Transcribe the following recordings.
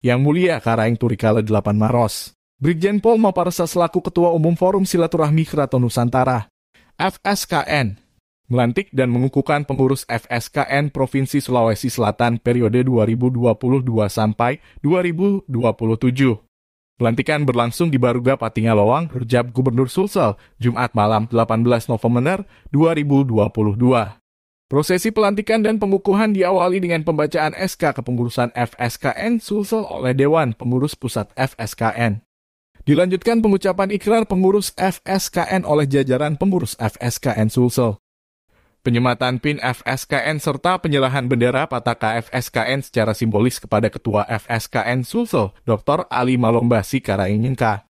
Yang Mulia Karaeng Turikala 8 Maros. Brigjen Pol Maparesa selaku Ketua Umum Forum Silaturahmi Keraton Nusantara, FSKN, melantik dan mengukuhkan pengurus FSKN Provinsi Sulawesi Selatan periode 2022 sampai 2027. Pelantikan berlangsung di Baruga Patinggalowang, Rejab Gubernur Sulsel, Jumat malam 18 November 2022. Prosesi pelantikan dan pengukuhan diawali dengan pembacaan SK kepengurusan FSKN Sulsel oleh Dewan Pengurus Pusat FSKN. Dilanjutkan pengucapan ikrar pengurus FSKN oleh jajaran pengurus FSKN Sulsel. Penyematan PIN FSKN serta penyerahan bendera Pataka FSKN secara simbolis kepada Ketua FSKN Sulsel, Dr. Ali Malombasi Karaengnyengka.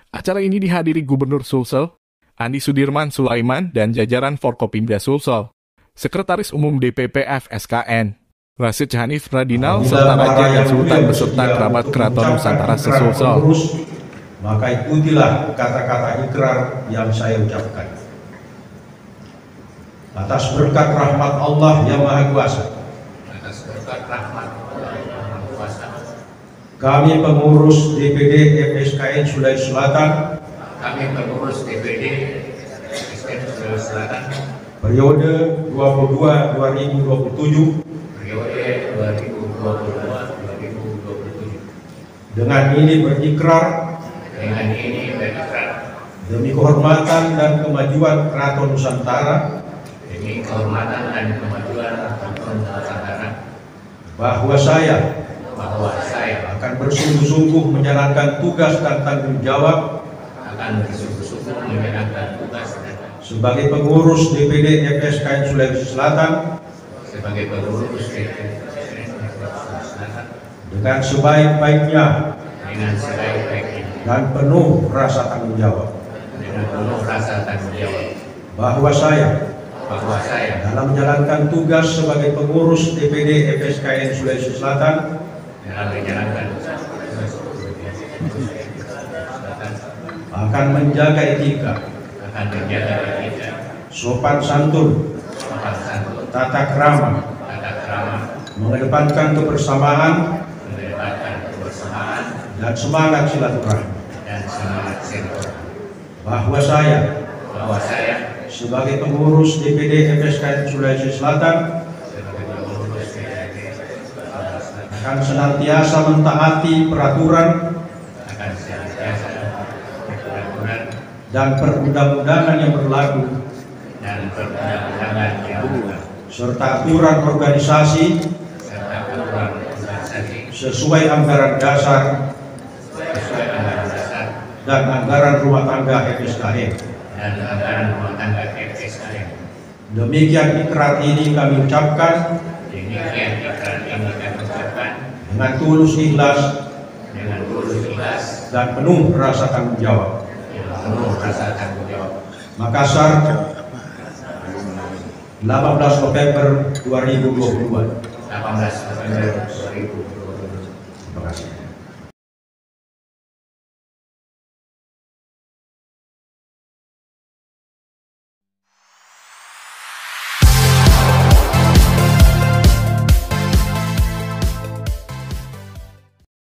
Acara ini dihadiri Gubernur Sulsel, Andi Sudirman Sulaiman dan jajaran Forkopimda Sulsel, Sekretaris Umum DPP FSKN, Rasid Hanif Radinal, serta Raja dan Sultan beserta kerabat Keraton Nusantara se-Sulsel. Maka ikutilah kata-kata ikrar yang saya ucapkan. Atas berkat rahmat Allah yang Maha Kuasa, kami pengurus DPD FSKN Sulawesi Selatan, periode 2022-2027, dengan ini berikrar demi kehormatan dan kemajuan Keraton Nusantara, bahwa saya akan bersungguh-sungguh menjalankan tugas dan tanggung jawab sebagai pengurus DPD FSKN Sulawesi Selatan dengan sebaik-baiknya dan penuh rasa tanggung jawab, bahwa saya dalam menjalankan tugas sebagai pengurus DPD FSKN Sulawesi Selatan akan menjaga etika, sopan santun, tata krama, mengedepankan kebersamaan dan semangat silaturahmi, bahwa saya sebagai pengurus DPD FSKN Sulawesi Selatan akan senantiasa mentaati peraturan dan perundang-undangan yang berlaku serta aturan organisasi sesuai anggaran dasar dan anggaran rumah tangga FSKN. Demikian ikrar ini kami ucapkan dengan tulus ikhlas dan penuh rasa tanggung jawab. Makassar, 18 November 2022.